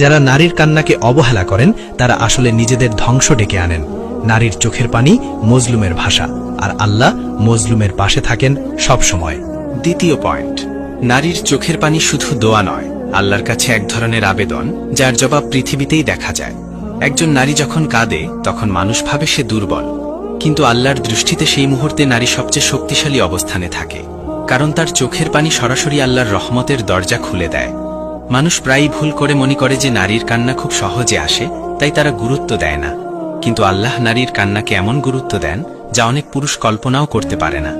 যারা নারীর কান্নাকে অবহেলা করেন তারা আসলে নিজেদের ধ্বংস ডেকে আনেন। নারীর চোখের পানি মজলুমের ভাষা, আর আল্লাহ মজলুমের পাশে থাকেন সব সময়। দ্বিতীয় পয়েন্ট, নারীর চোখের পানি শুধু দোয়া নয়, আল্লাহর কাছে এক ধরনের আবেদন, যার জবাব পৃথিবীতেই দেখা যায়। একজন নারী যখন কাঁদে তখন মানুষ ভাবে সে দুর্বল, কিন্তু আল্লাহর দৃষ্টিতে সেই মুহূর্তে নারী সবচেয়ে শক্তিশালী অবস্থানে থাকে, কারণ তার চোখের পানি সরাসরি আল্লাহর রহমতের দরজা খুলে দেয়। মানুষ প্রায়ই ভুল করে মনে করে যে নারীর কান্না খুব সহজে আসে, তাই তারা গুরুত্ব দেয় না, কিন্তু আল্লাহ নারীর কান্নাকে এমন গুরুত্ব দেন যা অনেক পুরুষ কল্পনাও করতে পারে না।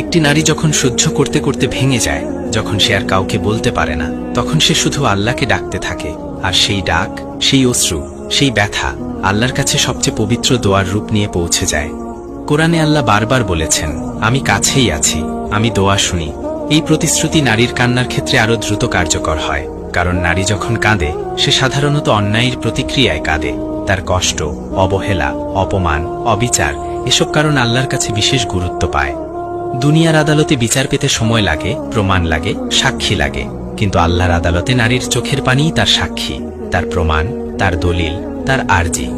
একটি নারী যখন সহ্য করতে করতে ভেঙে যায়, যখন সে আর কাউকে বলতে পারে না, তখন সে শুধু আল্লাহকে ডাকতে থাকে, আর সেই ডাক, সেই অশ্রু, সেই ব্যথা আল্লাহর কাছে সবচেয়ে পবিত্র দোয়ার রূপ নিয়ে পৌঁছে যায়। কোরআনে আল্লাহ বারবার বলেছেন, আমি কাছেই আছি, আমি দোয়া শুনি। এই প্রতিশ্রুতি নারীর কান্নার ক্ষেত্রে আরও দ্রুত কার্যকর হয়, কারণ নারী যখন কাঁদে সে সাধারণত অন্যায়ের প্রতিক্রিয়ায় কাঁদে। তার কষ্ট, অবহেলা, অপমান, অবিচার এসব কারণ আল্লাহর কাছে বিশেষ গুরুত্ব পায়। দুনিয়ার আদালতে বিচার পেতে সময় লাগে, প্রমাণ লাগে, সাক্ষী লাগে, কিন্তু আল্লাহর আদালতে নারীর চোখের পানিই তার সাক্ষী, তার প্রমাণ, তার দলিল, তার আরজি।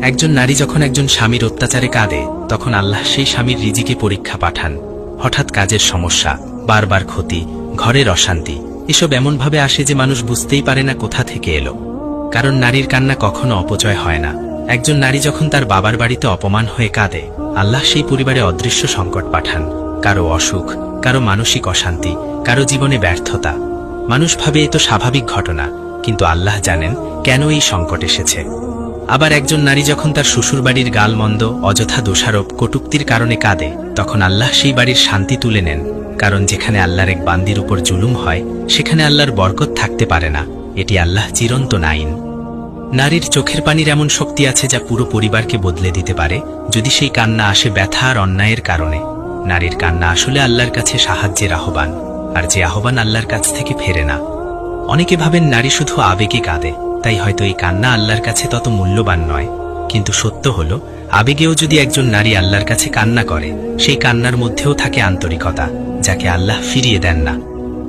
একজন নারী যখন একজন স্বামীর অত্যাচারে কাঁদে, তখন আল্লাহ সেই স্বামীর রিজিকে পরীক্ষা পাঠান। হঠাৎ কাজের সমস্যা, বারবার ক্ষতি, ঘরের অশান্তি, এসব এমনভাবে আসে যে মানুষ বুঝতেই পারে না কোথা থেকে এলো। কারণ নারীর কান্না কখনো অপচয় হয় না। একজন নারী যখন তার বাবার বাড়িতে অপমান হয়ে কাঁদে, আল্লাহ সেই পরিবারে অদৃশ্য সংকট পাঠান। কারো অসুখ, কারো মানসিক অশান্তি, কারো জীবনে ব্যর্থতা। মানুষ ভাবে এ তো স্বাভাবিক ঘটনা, কিন্তু আল্লাহ জানেন কেন এই সংকট এসেছে। আবার একজন নারী যখন তার শ্বশুরবাড়ির গালমন্দ, অযথা দোষারোপ, কটূক্তির কারণে কাঁদে, তখন আল্লাহ সেই বাড়ির শান্তি তুলে নেন। কারণ যেখানে আল্লাহর এক বান্দির উপর জুলুম হয়, সেখানে আল্লাহর বরকত থাকতে পারে না। এটি আল্লাহ চিরন্তন আইন। নারীর চোখের পানির এমন শক্তি আছে যা পুরো পরিবারকে বদলে দিতে পারে, যদি সেই কান্না আসে ব্যথা আর অন্যায়ের কারণে। নারীর কান্না আসলে আল্লাহর কাছে সাহায্যের আহ্বান, আর যে আহ্বান আল্লাহর কাছ থেকে ফেরে না। অনেকে ভাবেন নারী শুধু আবেগে কাঁদে, তাই হয়তো এই কান্না আল্লাহর কাছে তত মূল্যবান নয়। কিন্তু সত্য হলো, আবেগেও যদি একজন নারী আল্লাহর কাছে কান্না করে, সেই কান্নার মধ্যেও থাকে আন্তরিকতা, যাকে আল্লাহ ফিরিয়ে দেন না।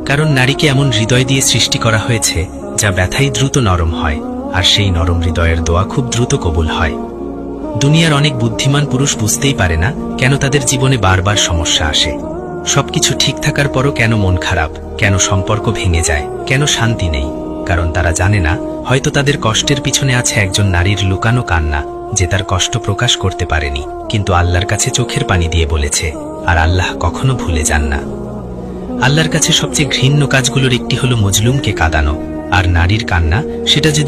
কারণ নারীকে এমন হৃদয় দিয়ে সৃষ্টি করা হয়েছে যা ব্যথাই দ্রুত নরম হয়, আর সেই নরম হৃদয়ের দোয়া খুব দ্রুত কবুল হয়। দুনিয়ার অনেক বুদ্ধিমান পুরুষ বুঝতেই পারে না কেন তাদের জীবনে বারবার সমস্যা আসে। সবকিছু ঠিক থাকার পরও কেন মন খারাপ, কেন সম্পর্ক ভেঙে যায়, কেন শান্তি নেই। কারণ তারা জানে না, হয়তো তাদের কষ্টের পিছনে আছে একজন নারীর লুকানো কান্না, যে তার কষ্ট প্রকাশ করতে পারেনি, কিন্তু আল্লাহর কাছে চোখের পানি দিয়ে বলেছে, আর আল্লাহ কখনো ভুলে যান না। আল্লাহর কাছে সবচেয়ে ঘৃণ্য কাজগুলোর একটি হলো মজলুমকে কাঁদানো, আর নারীর কান্না, সেটা যদি